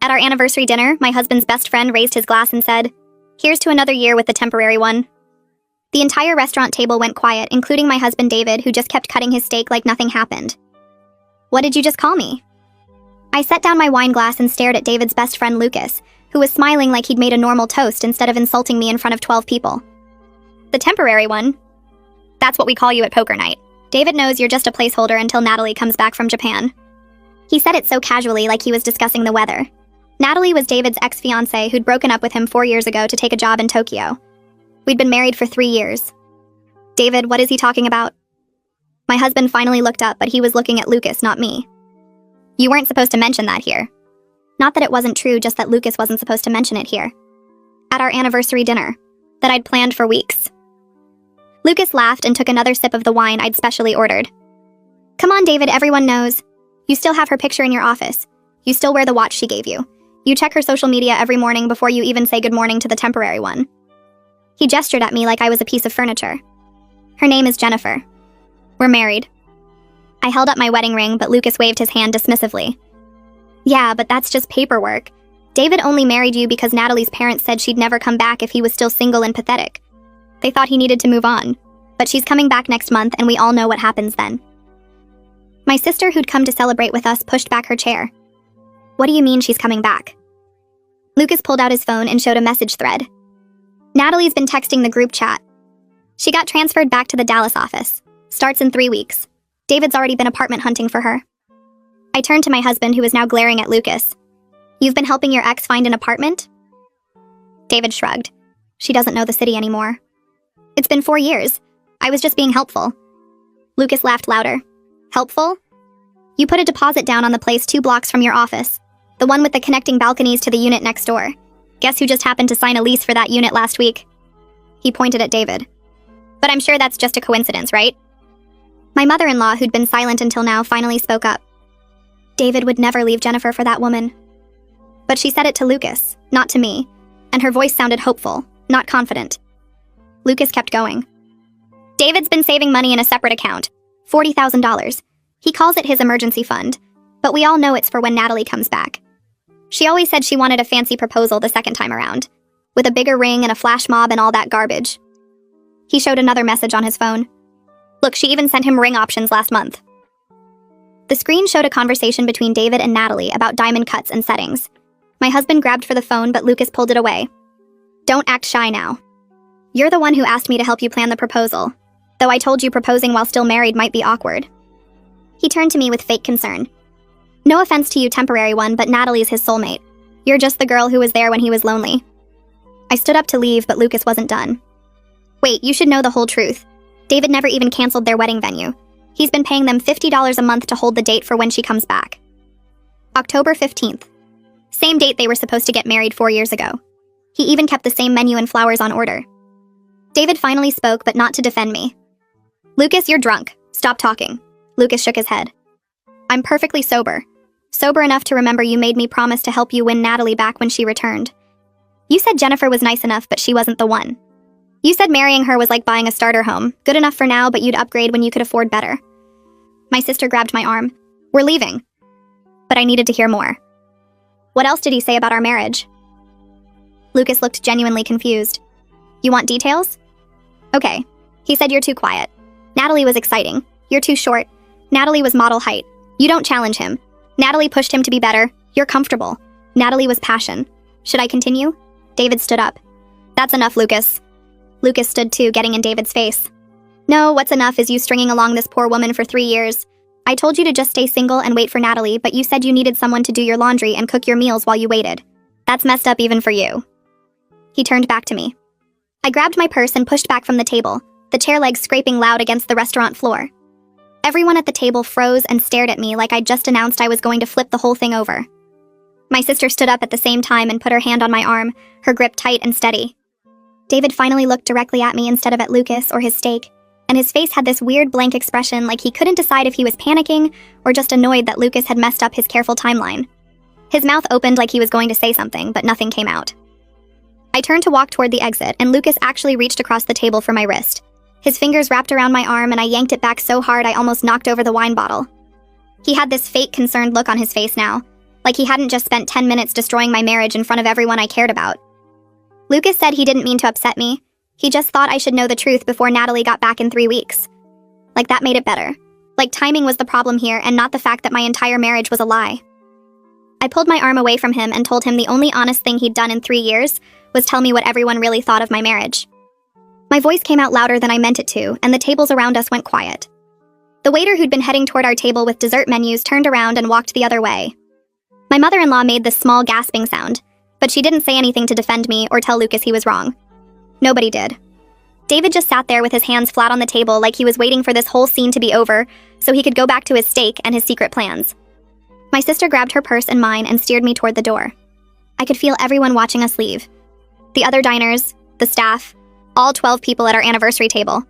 At our anniversary dinner, my husband's best friend raised his glass and said, "Here's to another year with the temporary one." The entire restaurant table went quiet, including my husband David, who just kept cutting his steak like nothing happened. "What did you just call me?" I set down my wine glass and stared at David's best friend Lucas, who was smiling like he'd made a normal toast instead of insulting me in front of 12 people. "The temporary one? That's what we call you at poker night. David knows you're just a placeholder until Natalie comes back from Japan." He said it so casually, like he was discussing the weather. Natalie was David's ex-fiancée who'd broken up with him 4 years ago to take a job in Tokyo. We'd been married for 3 years. "David, what is he talking about?" My husband finally looked up, but he was looking at Lucas, not me. "You weren't supposed to mention that here." Not that it wasn't true, just that Lucas wasn't supposed to mention it here. At our anniversary dinner, that I'd planned for weeks. Lucas laughed and took another sip of the wine I'd specially ordered. "Come on, David, everyone knows. You still have her picture in your office. You still wear the watch she gave you. You check her social media every morning before you even say good morning to the temporary one." He gestured at me like I was a piece of furniture. "Her name is Jennifer. We're married." I held up my wedding ring, but Lucas waved his hand dismissively. "Yeah, but that's just paperwork. David only married you because Natalie's parents said she'd never come back if he was still single and pathetic. They thought he needed to move on. But she's coming back next month, and we all know what happens then." My sister, who'd come to celebrate with us, pushed back her chair. "What do you mean she's coming back?" Lucas pulled out his phone and showed a message thread. "Natalie's been texting the group chat. She got transferred back to the Dallas office. Starts in 3 weeks. David's already been apartment hunting for her." I turned to my husband, who was now glaring at Lucas. "You've been helping your ex find an apartment?" David shrugged. "She doesn't know the city anymore." "It's been 4 years. I was just being helpful." Lucas laughed louder. "Helpful? You put a deposit down on the place 2 blocks from your office, the one with the connecting balconies to the unit next door. Guess who just happened to sign a lease for that unit last week?" He pointed at David. "But I'm sure that's just a coincidence, right?" My mother-in-law, who'd been silent until now, finally spoke up. "David would never leave Jennifer for that woman." But she said it to Lucas, not to me, and her voice sounded hopeful, not confident. Lucas kept going. "David's been saving money in a separate account, $40,000. He calls it his emergency fund, but we all know it's for when Natalie comes back. She always said she wanted a fancy proposal the second time around, with a bigger ring and a flash mob and all that garbage." He showed another message on his phone. "Look, she even sent him ring options last month." The screen showed a conversation between David and Natalie about diamond cuts and settings. My husband grabbed for the phone, but Lucas pulled it away. "Don't act shy now. You're the one who asked me to help you plan the proposal, though I told you proposing while still married might be awkward." He turned to me with fake concern. "No offense to you, temporary one, but Natalie's his soulmate. You're just the girl who was there when he was lonely." I stood up to leave, but Lucas wasn't done. "Wait, you should know the whole truth. David never even canceled their wedding venue. He's been paying them $50 a month to hold the date for when she comes back. October 15th. Same date they were supposed to get married 4 years ago. He even kept the same menu and flowers on order." David finally spoke, but not to defend me. "Lucas, you're drunk. Stop talking." Lucas shook his head. "I'm perfectly sober. Sober enough to remember you made me promise to help you win Natalie back when she returned. You said Jennifer was nice enough, but she wasn't the one. You said marrying her was like buying a starter home, good enough for now, but you'd upgrade when you could afford better." My sister grabbed my arm. "We're leaving." But I needed to hear more. "What else did he say about our marriage?" Lucas looked genuinely confused. "You want details?" "Okay. He said you're too quiet. Natalie was exciting. You're too short. Natalie was model height. You don't challenge him. Natalie pushed him to be better. You're comfortable. Natalie was passion. Should I continue?" David stood up. "That's enough, Lucas." Lucas stood too, getting in David's face. "No, what's enough is you stringing along this poor woman for 3 years. I told you to just stay single and wait for Natalie, but you said you needed someone to do your laundry and cook your meals while you waited. That's messed up even for you." He turned back to me. I grabbed my purse and pushed back from the table, the chair legs scraping loud against the restaurant floor. Everyone at the table froze and stared at me like I'd just announced I was going to flip the whole thing over. My sister stood up at the same time and put her hand on my arm, her grip tight and steady. David finally looked directly at me instead of at Lucas or his steak, and his face had this weird blank expression like he couldn't decide if he was panicking or just annoyed that Lucas had messed up his careful timeline. His mouth opened like he was going to say something, but nothing came out. I turned to walk toward the exit, and Lucas actually reached across the table for my wrist. His fingers wrapped around my arm, and I yanked it back so hard I almost knocked over the wine bottle. He had this fake, concerned look on his face now, like he hadn't just spent 10 minutes destroying my marriage in front of everyone I cared about. Lucas said he didn't mean to upset me. He just thought I should know the truth before Natalie got back in 3 weeks. Like that made it better. Like timing was the problem here and not the fact that my entire marriage was a lie. I pulled my arm away from him and told him the only honest thing he'd done in 3 years was tell me what everyone really thought of my marriage. My voice came out louder than I meant it to, and the tables around us went quiet. The waiter who'd been heading toward our table with dessert menus turned around and walked the other way. My mother-in-law made this small gasping sound, but she didn't say anything to defend me or tell Lucas he was wrong. Nobody did. David just sat there with his hands flat on the table like he was waiting for this whole scene to be over so he could go back to his steak and his secret plans. My sister grabbed her purse and mine and steered me toward the door. I could feel everyone watching us leave. The other diners, the staff, all 12 people at our anniversary table.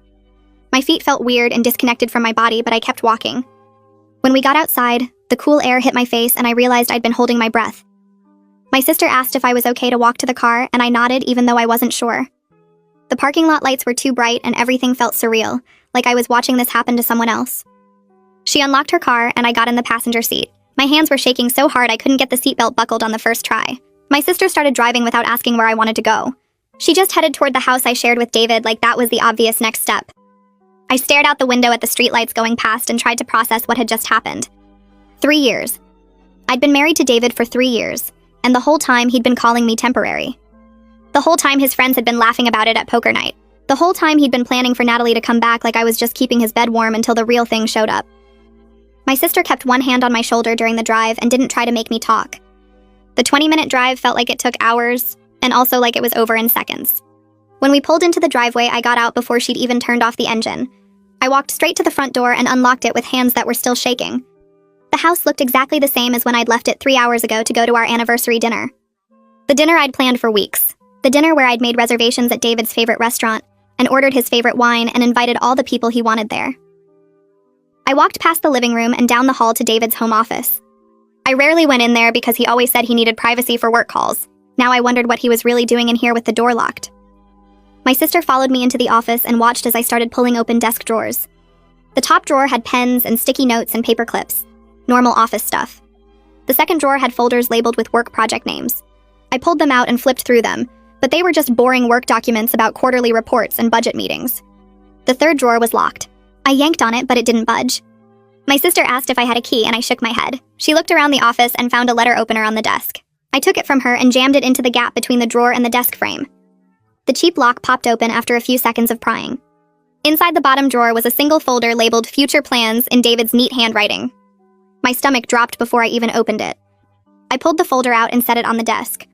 My feet felt weird and disconnected from my body, but I kept walking. When we got outside, the cool air hit my face and I realized I'd been holding my breath. My sister asked if I was okay to walk to the car, and I nodded even though I wasn't sure. The parking lot lights were too bright and everything felt surreal, like I was watching this happen to someone else. She unlocked her car and I got in the passenger seat. My hands were shaking so hard I couldn't get the seatbelt buckled on the first try. My sister started driving without asking where I wanted to go. She just headed toward the house I shared with David like that was the obvious next step. I stared out the window at the streetlights going past and tried to process what had just happened. 3 years. I'd been married to David for 3 years, and the whole time he'd been calling me temporary. The whole time his friends had been laughing about it at poker night. The whole time he'd been planning for Natalie to come back like I was just keeping his bed warm until the real thing showed up. My sister kept one hand on my shoulder during the drive and didn't try to make me talk. The 20-minute drive felt like it took hours, and also like it was over in seconds. When we pulled into the driveway, I got out before she'd even turned off the engine. I walked straight to the front door and unlocked it with hands that were still shaking. The house looked exactly the same as when I'd left it 3 hours ago to go to our anniversary dinner. The dinner I'd planned for weeks. The dinner where I'd made reservations at David's favorite restaurant and ordered his favorite wine and invited all the people he wanted there. I walked past the living room and down the hall to David's home office. I rarely went in there because he always said he needed privacy for work calls. Now I wondered what he was really doing in here with the door locked. My sister followed me into the office and watched as I started pulling open desk drawers. The top drawer had pens and sticky notes and paper clips. Normal office stuff. The second drawer had folders labeled with work project names. I pulled them out and flipped through them, but they were just boring work documents about quarterly reports and budget meetings. The third drawer was locked. I yanked on it, but it didn't budge. My sister asked if I had a key, and I shook my head. She looked around the office and found a letter opener on the desk. I took it from her and jammed it into the gap between the drawer and the desk frame. The cheap lock popped open after a few seconds of prying. Inside the bottom drawer was a single folder labeled Future Plans in David's neat handwriting. My stomach dropped before I even opened it. I pulled the folder out and set it on the desk.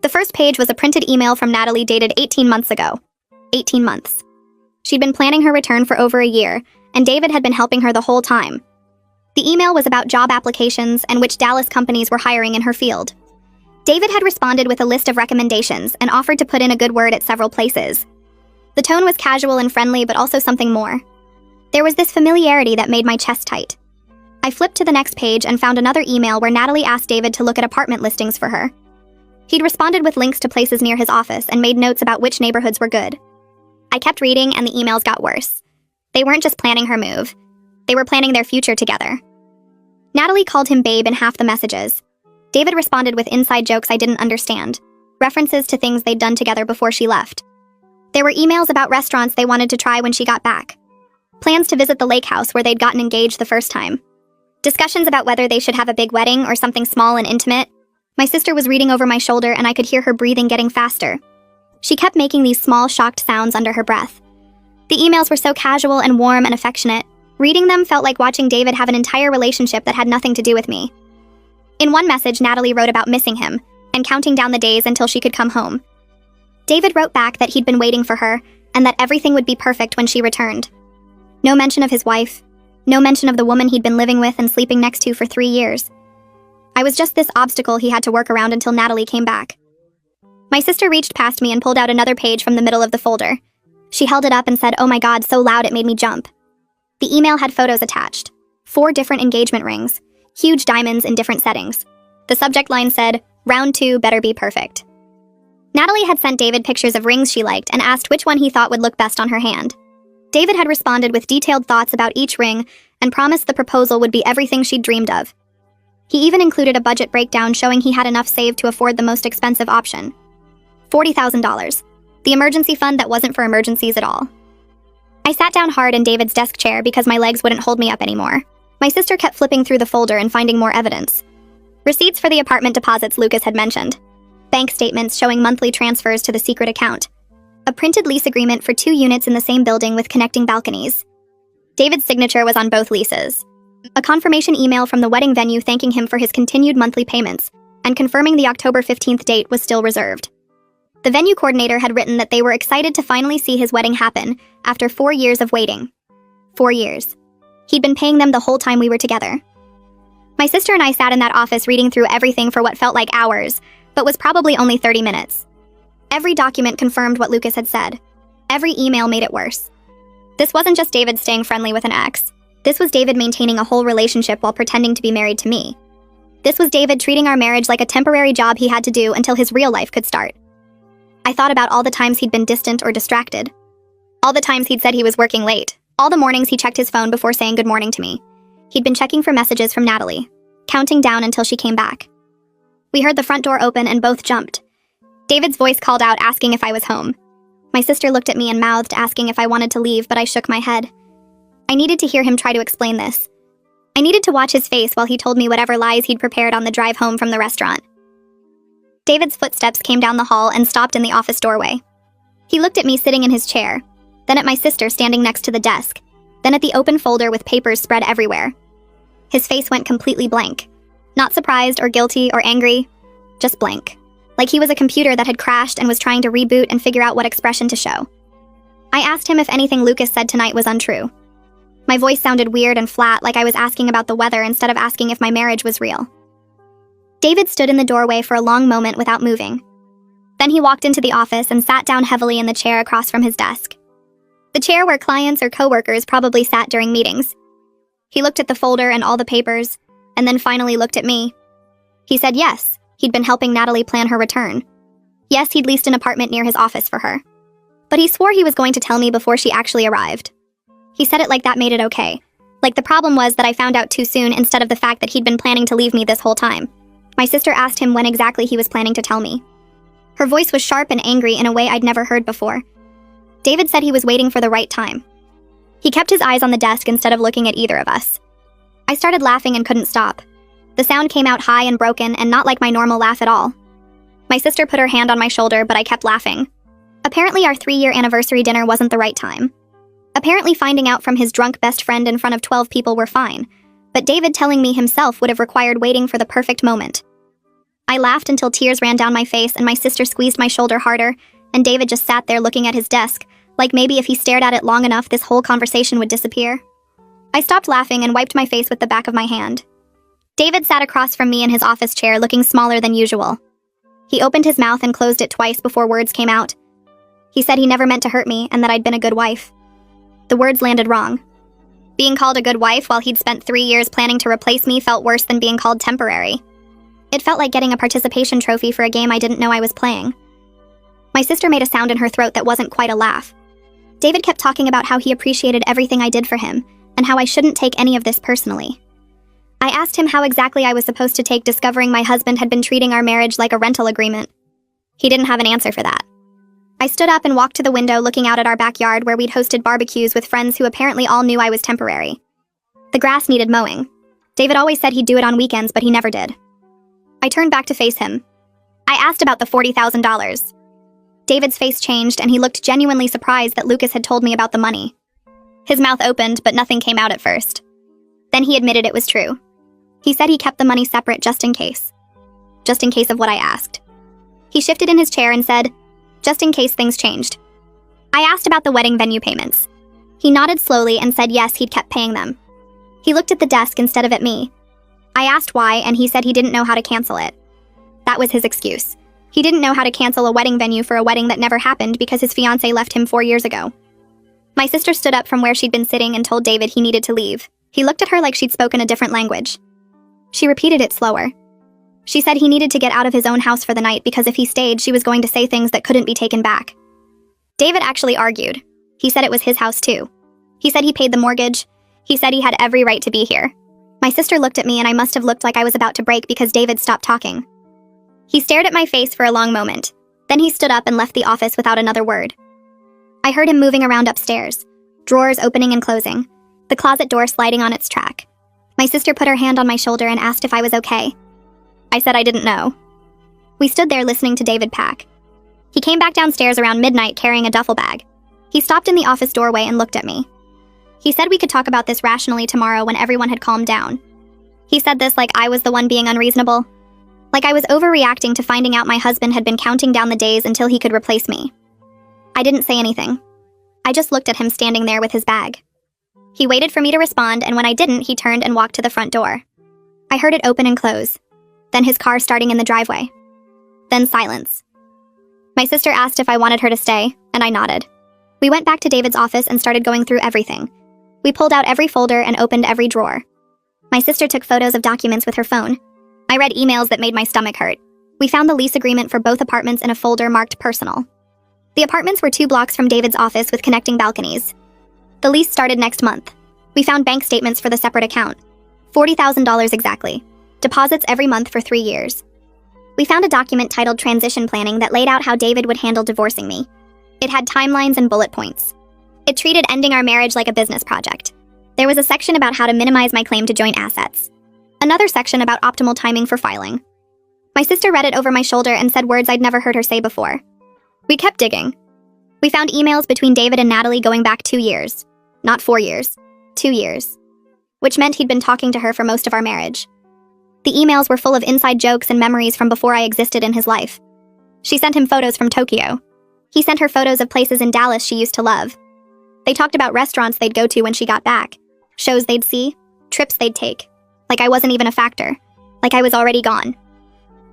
The first page was a printed email from Natalie dated 18 months ago. 18 months. She'd been planning her return for over a year, and David had been helping her the whole time. The email was about job applications and which Dallas companies were hiring in her field. David had responded with a list of recommendations and offered to put in a good word at several places. The tone was casual and friendly, but also something more. There was this familiarity that made my chest tight. I flipped to the next page and found another email where Natalie asked David to look at apartment listings for her. He'd responded with links to places near his office and made notes about which neighborhoods were good. I kept reading and the emails got worse. They weren't just planning her move. They were planning their future together. Natalie called him babe in half the messages. David responded with inside jokes I didn't understand, references to things they'd done together before she left. There were emails about restaurants they wanted to try when she got back. Plans to visit the lake house where they'd gotten engaged the first time. Discussions about whether they should have a big wedding or something small and intimate. My sister was reading over my shoulder and I could hear her breathing getting faster. She kept making these small, shocked sounds under her breath. The emails were so casual and warm and affectionate. Reading them felt like watching David have an entire relationship that had nothing to do with me. In one message, Natalie wrote about missing him and counting down the days until she could come home. David wrote back that he'd been waiting for her and that everything would be perfect when she returned. No mention of his wife. No mention of the woman he'd been living with and sleeping next to for 3 years. I was just this obstacle he had to work around until Natalie came back. My sister reached past me and pulled out another page from the middle of the folder. She held it up and said, "Oh my God," so loud it made me jump. The email had photos attached. 4 different engagement rings. Huge diamonds in different settings. The subject line said, "Round 2 better be perfect." Natalie had sent David pictures of rings she liked and asked which one he thought would look best on her hand. David had responded with detailed thoughts about each ring and promised the proposal would be everything she'd dreamed of. He even included a budget breakdown showing he had enough saved to afford the most expensive option. $40,000. The emergency fund that wasn't for emergencies at all. I sat down hard in David's desk chair because my legs wouldn't hold me up anymore. My sister kept flipping through the folder and finding more evidence. Receipts for the apartment deposits Lucas had mentioned. Bank statements showing monthly transfers to the secret account. A printed lease agreement for 2 units in the same building with connecting balconies. David's signature was on both leases. A confirmation email from the wedding venue thanking him for his continued monthly payments, and confirming the October 15th date was still reserved. The venue coordinator had written that they were excited to finally see his wedding happen after 4 years of waiting. 4 years. He'd been paying them the whole time we were together. My sister and I sat in that office reading through everything for what felt like hours, but was probably only 30 minutes. Every document confirmed what Lucas had said. Every email made it worse. This wasn't just David staying friendly with an ex. This was David maintaining a whole relationship while pretending to be married to me. This was David treating our marriage like a temporary job he had to do until his real life could start. I thought about all the times he'd been distant or distracted. All the times he'd said he was working late. All the mornings he checked his phone before saying good morning to me. He'd been checking for messages from Natalie, counting down until she came back. We heard the front door open and both jumped. David's voice called out asking if I was home. My sister looked at me and mouthed asking if I wanted to leave, but I shook my head. I needed to hear him try to explain this. I needed to watch his face while he told me whatever lies he'd prepared on the drive home from the restaurant. David's footsteps came down the hall and stopped in the office doorway. He looked at me sitting in his chair, then at my sister standing next to the desk, then at the open folder with papers spread everywhere. His face went completely blank. Not surprised or guilty or angry, just blank. Like he was a computer that had crashed and was trying to reboot and figure out what expression to show. I asked him if anything Lucas said tonight was untrue. My voice sounded weird and flat, like I was asking about the weather instead of asking if my marriage was real. David stood in the doorway for a long moment without moving. Then he walked into the office and sat down heavily in the chair across from his desk. The chair where clients or coworkers probably sat during meetings. He looked at the folder and all the papers, and then finally looked at me. He said yes, he'd been helping Natalie plan her return. Yes, he'd leased an apartment near his office for her. But he swore he was going to tell me before she actually arrived. He said it like that made it okay. Like the problem was that I found out too soon instead of the fact that he'd been planning to leave me this whole time. My sister asked him when exactly he was planning to tell me. Her voice was sharp and angry in a way I'd never heard before. David said he was waiting for the right time. He kept his eyes on the desk instead of looking at either of us. I started laughing and couldn't stop. The sound came out high and broken and not like my normal laugh at all. My sister put her hand on my shoulder, but I kept laughing. Apparently our 3-year anniversary dinner wasn't the right time. Apparently finding out from his drunk best friend in front of 12 people were fine, but David telling me himself would have required waiting for the perfect moment. I laughed until tears ran down my face and my sister squeezed my shoulder harder, and David just sat there looking at his desk, like maybe if he stared at it long enough this whole conversation would disappear. I stopped laughing and wiped my face with the back of my hand. David sat across from me in his office chair looking smaller than usual. He opened his mouth and closed it twice before words came out. He said he never meant to hurt me and that I'd been a good wife. The words landed wrong. Being called a good wife while he'd spent 3 years planning to replace me felt worse than being called temporary. It felt like getting a participation trophy for a game I didn't know I was playing. My sister made a sound in her throat that wasn't quite a laugh. David kept talking about how he appreciated everything I did for him, and how I shouldn't take any of this personally. I asked him how exactly I was supposed to take discovering my husband had been treating our marriage like a rental agreement. He didn't have an answer for that. I stood up and walked to the window looking out at our backyard where we'd hosted barbecues with friends who apparently all knew I was temporary. The grass needed mowing. David always said he'd do it on weekends, but he never did. I turned back to face him. I asked about the $40,000. David's face changed and he looked genuinely surprised that Lucas had told me about the money. His mouth opened, but nothing came out at first. Then he admitted it was true. He said he kept the money separate just in case. Just in case of what I asked. He shifted in his chair and said, just in case things changed. I asked about the wedding venue payments. He nodded slowly and said yes, he'd kept paying them. He looked at the desk instead of at me. I asked why, and he said he didn't know how to cancel it. That was his excuse. He didn't know how to cancel a wedding venue for a wedding that never happened because his fiancée left him 4 years ago. My sister stood up from where she'd been sitting and told David he needed to leave. He looked at her like she'd spoken a different language. She repeated it slower. She said he needed to get out of his own house for the night because if he stayed, she was going to say things that couldn't be taken back. David actually argued. He said it was his house too. He said he paid the mortgage. He said he had every right to be here. My sister looked at me and I must have looked like I was about to break because David stopped talking. He stared at my face for a long moment. Then he stood up and left the office without another word. I heard him moving around upstairs, drawers opening and closing, the closet door sliding on its track. My sister put her hand on my shoulder and asked if I was okay. I said I didn't know. We stood there listening to David pack. He came back downstairs around midnight carrying a duffel bag. He stopped in the office doorway and looked at me. He said we could talk about this rationally tomorrow when everyone had calmed down. He said this like I was the one being unreasonable. Like I was overreacting to finding out my husband had been counting down the days until he could replace me. I didn't say anything. I just looked at him standing there with his bag. He waited for me to respond, and when I didn't, he turned and walked to the front door. I heard it open and close. Then his car starting in the driveway. Then silence. My sister asked if I wanted her to stay, and I nodded. We went back to David's office and started going through everything. We pulled out every folder and opened every drawer. My sister took photos of documents with her phone. I read emails that made my stomach hurt. We found the lease agreement for both apartments in a folder marked personal. The apartments were 2 blocks from David's office with connecting balconies. The lease started next month. We found bank statements for the separate account. $40,000 exactly. Deposits every month for 3 years. We found a document titled Transition Planning that laid out how David would handle divorcing me. It had timelines and bullet points. It treated ending our marriage like a business project. There was a section about how to minimize my claim to joint assets. Another section about optimal timing for filing. My sister read it over my shoulder and said words I'd never heard her say before. We kept digging. We found emails between David and Natalie going back 2 years. Not 4 years. 2 years. Which meant he'd been talking to her for most of our marriage. The emails were full of inside jokes and memories from before I existed in his life. She sent him photos from Tokyo. He sent her photos of places in Dallas she used to love. They talked about restaurants they'd go to when she got back, shows they'd see, trips they'd take. Like I wasn't even a factor. Like I was already gone.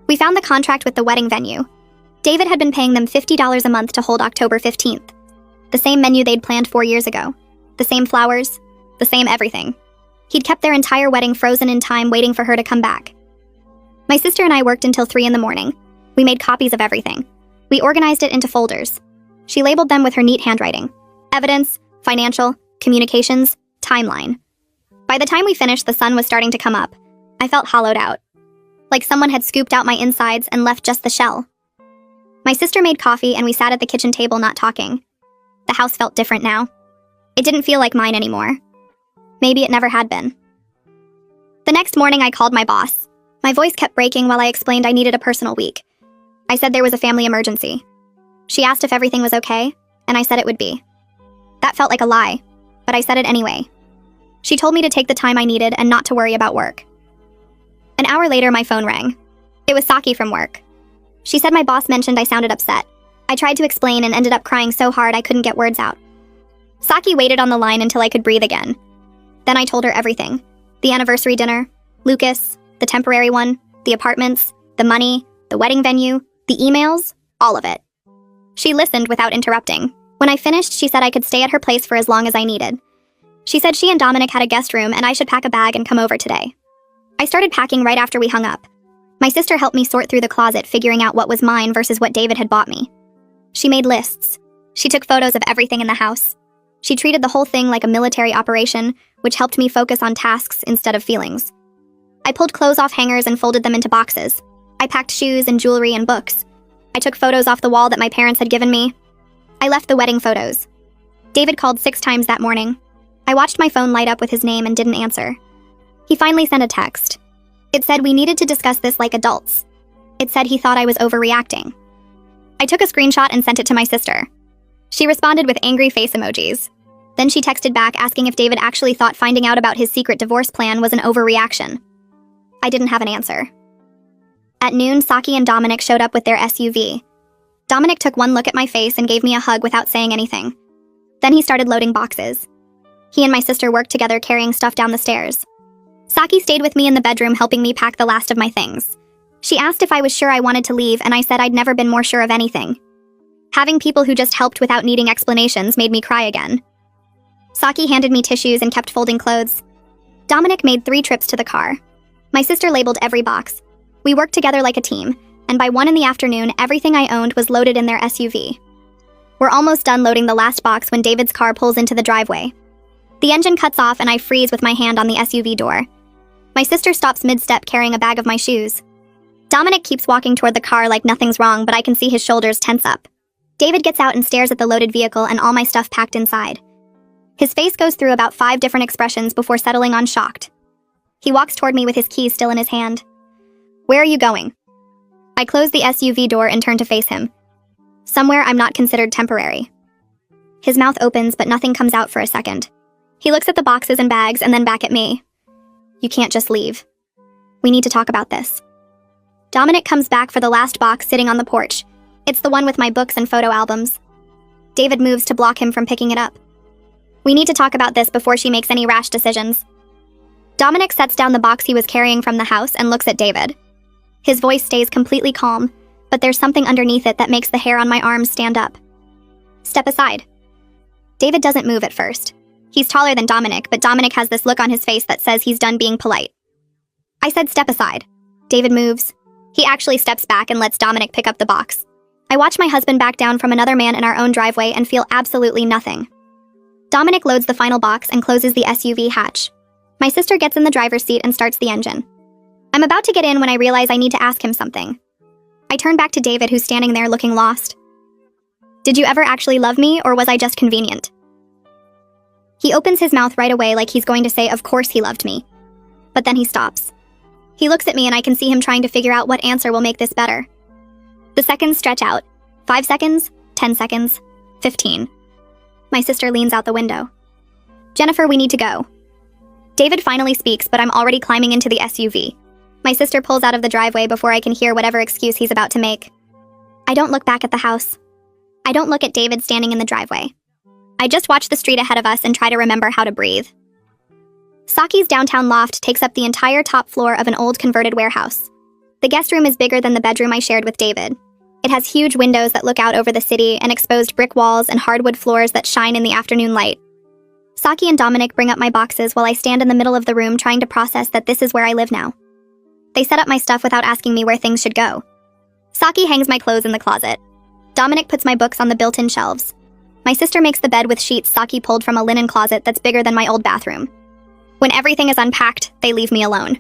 We found the contract with the wedding venue. David had been paying them $50 a month to hold October 15th. The same menu they'd planned 4 years ago. The same flowers. The same everything. He'd kept their entire wedding frozen in time waiting for her to come back. My sister and I worked until 3 in the morning. We made copies of everything. We organized it into folders. She labeled them with her neat handwriting. Evidence, financial, communications, timeline. By the time we finished, the sun was starting to come up. I felt hollowed out. Like someone had scooped out my insides and left just the shell. My sister made coffee and we sat at the kitchen table not talking. The house felt different now. It didn't feel like mine anymore. Maybe it never had been. The next morning I called my boss. My voice kept breaking while I explained I needed a personal week. I said there was a family emergency. She asked if everything was okay, and I said it would be. That felt like a lie, but I said it anyway. She told me to take the time I needed and not to worry about work. An hour later, my phone rang. It was Saki from work. She said my boss mentioned I sounded upset. I tried to explain and ended up crying so hard I couldn't get words out. Saki waited on the line until I could breathe again. Then I told her everything. The anniversary dinner, Lucas, the temporary one, the apartments, the money, the wedding venue, the emails, all of it. She listened without interrupting. When I finished, she said I could stay at her place for as long as I needed. She said she and Dominic had a guest room and I should pack a bag and come over today. I started packing right after we hung up. My sister helped me sort through the closet, figuring out what was mine versus what David had bought me. She made lists. She took photos of everything in the house. She treated the whole thing like a military operation, which helped me focus on tasks instead of feelings. I pulled clothes off hangers and folded them into boxes. I packed shoes and jewelry and books. I took photos off the wall that my parents had given me. I left the wedding photos. David called 6 times that morning. I watched my phone light up with his name and didn't answer. He finally sent a text. It said we needed to discuss this like adults. It said he thought I was overreacting. I took a screenshot and sent it to my sister. She responded with angry face emojis. Then she texted back asking if David actually thought finding out about his secret divorce plan was an overreaction. I didn't have an answer. At noon, Saki and Dominic showed up with their SUV. Dominic took one look at my face and gave me a hug without saying anything. Then he started loading boxes. He and my sister worked together carrying stuff down the stairs. Saki stayed with me in the bedroom helping me pack the last of my things. She asked if I was sure I wanted to leave and I said I'd never been more sure of anything. Having people who just helped without needing explanations made me cry again. Saki handed me tissues and kept folding clothes. Dominic made 3 trips to the car. My sister labeled every box. We worked together like a team, and by 1 in the afternoon, everything I owned was loaded in their SUV. We're almost done loading the last box when David's car pulls into the driveway. The engine cuts off and I freeze with my hand on the SUV door. My sister stops mid-step carrying a bag of my shoes. Dominic keeps walking toward the car like nothing's wrong, but I can see his shoulders tense up. David gets out and stares at the loaded vehicle and all my stuff packed inside. His face goes through about 5 different expressions before settling on shocked. He walks toward me with his keys still in his hand. "Where are you going?" I close the SUV door and turn to face him. "Somewhere I'm not considered temporary." His mouth opens, but nothing comes out for a second. He looks at the boxes and bags and then back at me. "You can't just leave. We need to talk about this." Dominic comes back for the last box sitting on the porch. It's the one with my books and photo albums. David moves to block him from picking it up. "We need to talk about this before she makes any rash decisions." Dominic sets down the box he was carrying from the house and looks at David. His voice stays completely calm, but there's something underneath it that makes the hair on my arms stand up. "Step aside." David doesn't move at first. He's taller than Dominic, but Dominic has this look on his face that says he's done being polite. I said step aside. David moves. He actually steps back and lets Dominic pick up the box. I watch my husband back down from another man in our own driveway and feel absolutely nothing. Dominic loads the final box and closes the SUV hatch. My sister gets in the driver's seat and starts the engine. I'm about to get in when I realize I need to ask him something. I turn back to David, who's standing there looking lost. "Did you ever actually love me, or was I just convenient?" He opens his mouth right away like he's going to say, of course he loved me. But then he stops. He looks at me and I can see him trying to figure out what answer will make this better. The seconds stretch out. 5 seconds, 10 seconds, 15. My sister leans out the window. "Jennifer, we need to go." David finally speaks, but I'm already climbing into the SUV. My sister pulls out of the driveway before I can hear whatever excuse he's about to make. I don't look back at the house. I don't look at David standing in the driveway. I just watch the street ahead of us and try to remember how to breathe. Saki's downtown loft takes up the entire top floor of an old converted warehouse. The guest room is bigger than the bedroom I shared with David. It has huge windows that look out over the city and exposed brick walls and hardwood floors that shine in the afternoon light. Saki and Dominic bring up my boxes while I stand in the middle of the room trying to process that this is where I live now. They set up my stuff without asking me where things should go. Saki hangs my clothes in the closet. Dominic puts my books on the built-in shelves. My sister makes the bed with sheets Saki pulled from a linen closet that's bigger than my old bathroom. When everything is unpacked, they leave me alone.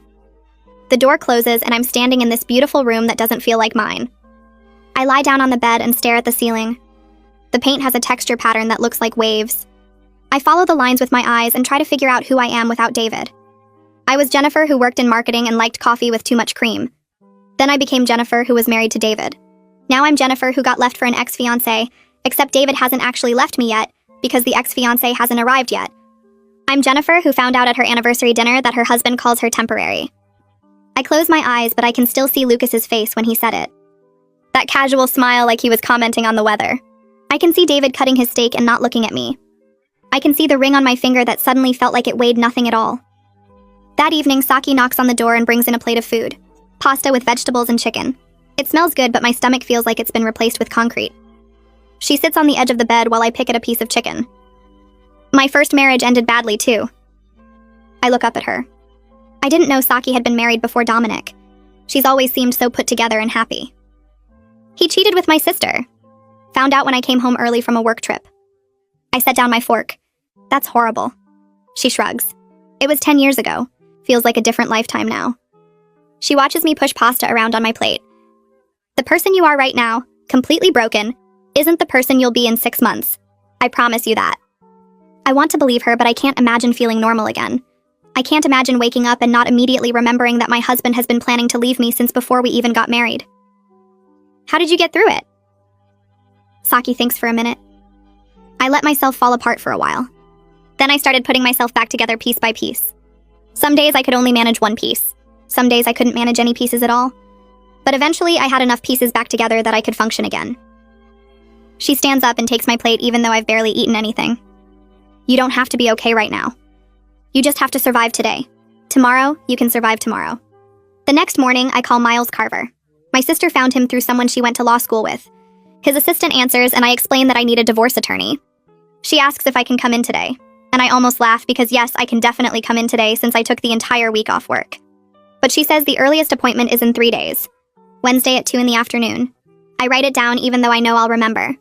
The door closes and I'm standing in this beautiful room that doesn't feel like mine. I lie down on the bed and stare at the ceiling. The paint has a texture pattern that looks like waves. I follow the lines with my eyes and try to figure out who I am without David. I was Jennifer, who worked in marketing and liked coffee with too much cream. Then I became Jennifer, who was married to David. Now I'm Jennifer, who got left for an ex-fiancé, except David hasn't actually left me yet, because the ex-fiancé hasn't arrived yet. I'm Jennifer, who found out at her anniversary dinner that her husband calls her temporary. I close my eyes, but I can still see Lucas's face when he said it. That casual smile like he was commenting on the weather. I can see David cutting his steak and not looking at me. I can see the ring on my finger that suddenly felt like it weighed nothing at all. That evening, Saki knocks on the door and brings in a plate of food. Pasta with vegetables and chicken. It smells good, but my stomach feels like it's been replaced with concrete. She sits on the edge of the bed while I pick at a piece of chicken. My first marriage ended badly, too. I look up at her. I didn't know Saki had been married before Dominic. She's always seemed so put together and happy. He cheated with my sister. Found out when I came home early from a work trip. I set down my fork. That's horrible. She shrugs. It was 10 years ago. Feels like a different lifetime now. She watches me push pasta around on my plate. The person you are right now, completely broken, isn't the person you'll be in 6 months. I promise you that. I want to believe her, but I can't imagine feeling normal again. I can't imagine waking up and not immediately remembering that my husband has been planning to leave me since before we even got married. How did you get through it? Saki thinks for a minute. I let myself fall apart for a while. Then I started putting myself back together piece by piece. Some days I could only manage one piece. Some days I couldn't manage any pieces at all. But eventually I had enough pieces back together that I could function again. She stands up and takes my plate even though I've barely eaten anything. You don't have to be okay right now. You just have to survive today. Tomorrow, you can survive tomorrow. The next morning, I call Miles Carver. My sister found him through someone she went to law school with. His assistant answers and I explain that I need a divorce attorney. She asks if I can come in today. And I almost laugh because yes, I can definitely come in today since I took the entire week off work. But she says the earliest appointment is in 3 days. Wednesday at 2 in the afternoon. I write it down even though I know I'll remember.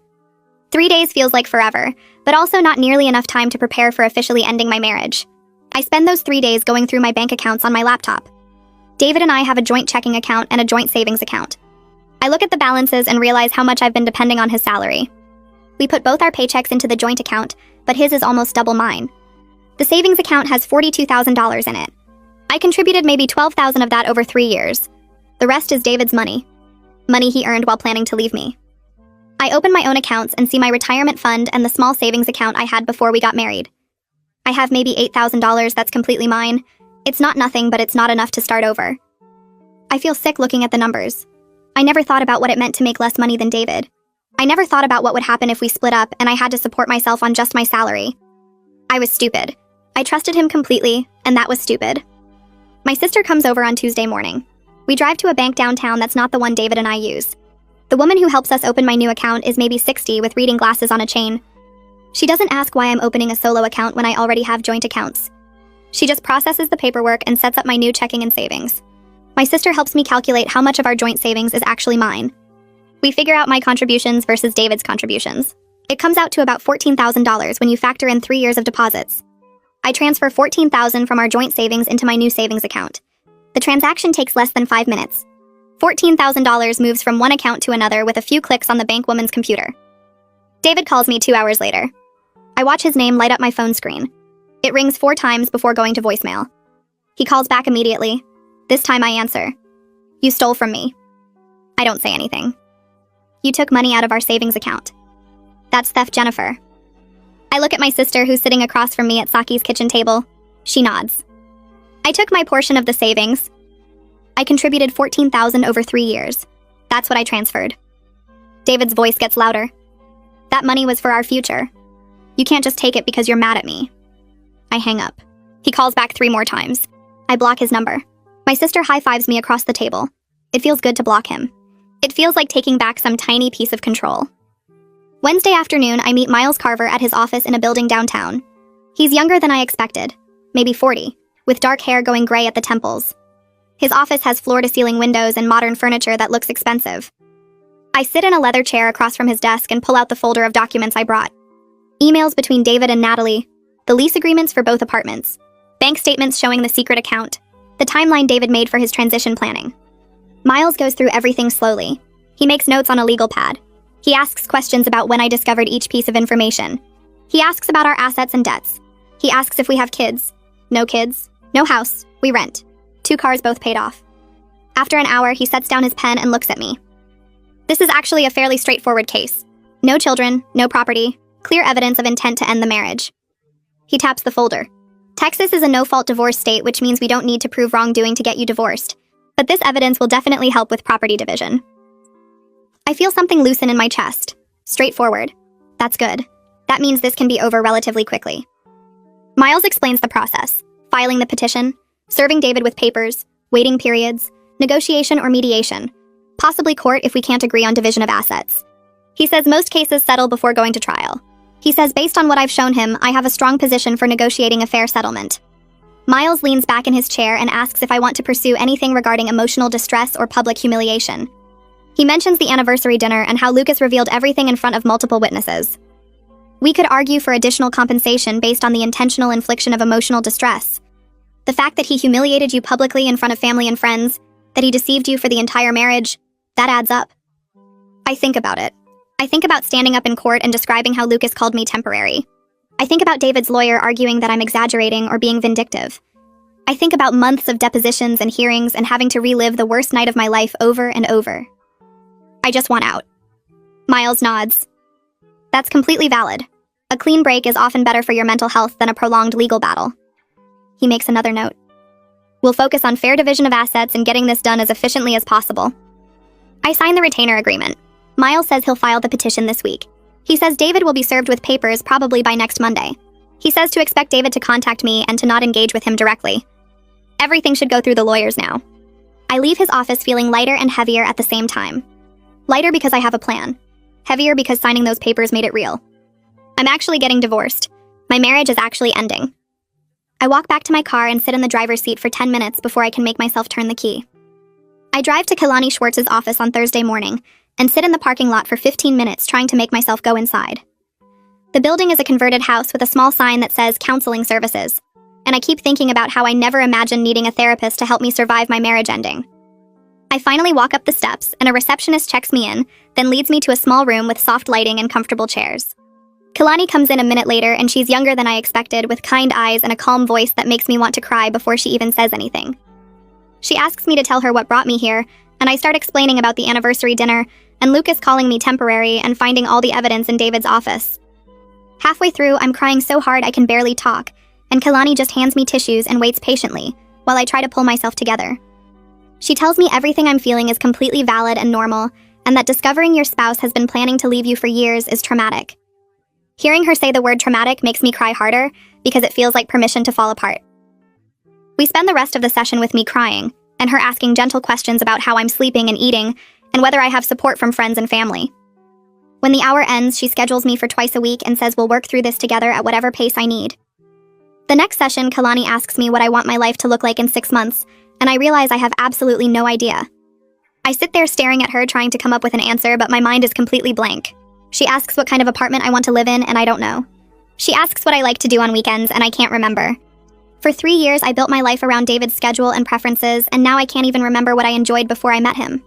3 days feels like forever, but also not nearly enough time to prepare for officially ending my marriage. I spend those 3 days going through my bank accounts on my laptop. David and I have a joint checking account and a joint savings account. I look at the balances and realize how much I've been depending on his salary. We put both our paychecks into the joint account, but his is almost double mine. The savings account has $42,000 in it. I contributed maybe $12,000 of that over 3 years. The rest is David's money. Money he earned while planning to leave me. I open my own accounts and see my retirement fund and the small savings account I had before we got married. I have maybe $8,000 that's completely mine. It's not nothing, but it's not enough to start over. I feel sick looking at the numbers. I never thought about what it meant to make less money than David. I never thought about what would happen if we split up and I had to support myself on just my salary. I was stupid. I trusted him completely, and that was stupid. My sister comes over on Tuesday morning. We drive to a bank downtown that's not the one David and I use. The woman who helps us open my new account is maybe 60 with reading glasses on a chain. She doesn't ask why I'm opening a solo account when I already have joint accounts. She just processes the paperwork and sets up my new checking and savings. My sister helps me calculate how much of our joint savings is actually mine. We figure out my contributions versus David's contributions. It comes out to about $14,000 when you factor in 3 years of deposits. I transfer $14,000 from our joint savings into my new savings account. The transaction takes less than 5 minutes. $14,000 moves from one account to another with a few clicks on the bank woman's computer. David calls me 2 hours later. I watch his name light up my phone screen. It rings 4 times before going to voicemail. He calls back immediately. This time I answer. You stole from me. I don't say anything. You took money out of our savings account. That's theft, Jennifer. I look at my sister who's sitting across from me at Saki's kitchen table. She nods. I took my portion of the savings. I contributed $14,000 over 3 years. That's what I transferred. David's voice gets louder. That money was for our future. You can't just take it because you're mad at me. I hang up. He calls back 3 more times. I block his number. My sister high-fives me across the table. It feels good to block him. It feels like taking back some tiny piece of control. Wednesday afternoon, I meet Miles Carver at his office in a building downtown. He's younger than I expected, maybe 40, with dark hair going gray at the temples. His office has floor-to-ceiling windows and modern furniture that looks expensive. I sit in a leather chair across from his desk and pull out the folder of documents I brought. Emails between David and Natalie, the lease agreements for both apartments, bank statements showing the secret account, the timeline David made for his transition planning. Miles goes through everything slowly. He makes notes on a legal pad. He asks questions about when I discovered each piece of information. He asks about our assets and debts. He asks if we have kids. No kids. No house. We rent. 2 cars both paid off. After an hour, he sets down his pen and looks at me. This is actually a fairly straightforward case. No children, no property, clear evidence of intent to end the marriage. He taps the folder. Texas is a no-fault divorce state, which means we don't need to prove wrongdoing to get you divorced. But this evidence will definitely help with property division. I feel something loosen in my chest. Straightforward. That's good. That means this can be over relatively quickly. Miles explains the process. Filing the petition, serving David with papers, waiting periods, negotiation or mediation, possibly court if we can't agree on division of assets. He says most cases settle before going to trial. He says based on what I've shown him, I have a strong position for negotiating a fair settlement. Miles leans back in his chair and asks if I want to pursue anything regarding emotional distress or public humiliation. He mentions the anniversary dinner and how Lucas revealed everything in front of multiple witnesses. We could argue for additional compensation based on the intentional infliction of emotional distress. The fact that he humiliated you publicly in front of family and friends, that he deceived you for the entire marriage, that adds up. I think about it. I think about standing up in court and describing how Lucas called me temporary. I think about David's lawyer arguing that I'm exaggerating or being vindictive. I think about months of depositions and hearings and having to relive the worst night of my life over and over. I just want out. Miles nods. That's completely valid. A clean break is often better for your mental health than a prolonged legal battle. He makes another note. We'll focus on fair division of assets and getting this done as efficiently as possible. I sign the retainer agreement. Miles says he'll file the petition this week. He says David will be served with papers probably by next Monday. He says to expect David to contact me and to not engage with him directly. Everything should go through the lawyers now. I leave his office feeling lighter and heavier at the same time. Lighter because I have a plan. Heavier because signing those papers made it real. I'm actually getting divorced. My marriage is actually ending. I walk back to my car and sit in the driver's seat for 10 minutes before I can make myself turn the key. I drive to Kalani Schwartz's office on Thursday morning and sit in the parking lot for 15 minutes trying to make myself go inside. The building is a converted house with a small sign that says counseling services, and I keep thinking about how I never imagined needing a therapist to help me survive my marriage ending. I finally walk up the steps, and a receptionist checks me in, then leads me to a small room with soft lighting and comfortable chairs. Kalani comes in a minute later, and she's younger than I expected, with kind eyes and a calm voice that makes me want to cry before she even says anything. She asks me to tell her what brought me here, and I start explaining about the anniversary dinner, and Lucas calling me temporary and finding all the evidence in David's office. Halfway through, I'm crying so hard I can barely talk, and Kalani just hands me tissues and waits patiently, while I try to pull myself together. She tells me everything I'm feeling is completely valid and normal, and that discovering your spouse has been planning to leave you for years is traumatic. Hearing her say the word traumatic makes me cry harder, because it feels like permission to fall apart. We spend the rest of the session with me crying, and her asking gentle questions about how I'm sleeping and eating, and whether I have support from friends and family. When the hour ends, she schedules me for twice a week and says we'll work through this together at whatever pace I need. The next session, Kalani asks me what I want my life to look like in 6 months, and I realize I have absolutely no idea. I sit there staring at her trying to come up with an answer, but my mind is completely blank. She asks what kind of apartment I want to live in, and I don't know. She asks what I like to do on weekends, and I can't remember. For 3 years, I built my life around David's schedule and preferences, and now I can't even remember what I enjoyed before I met him.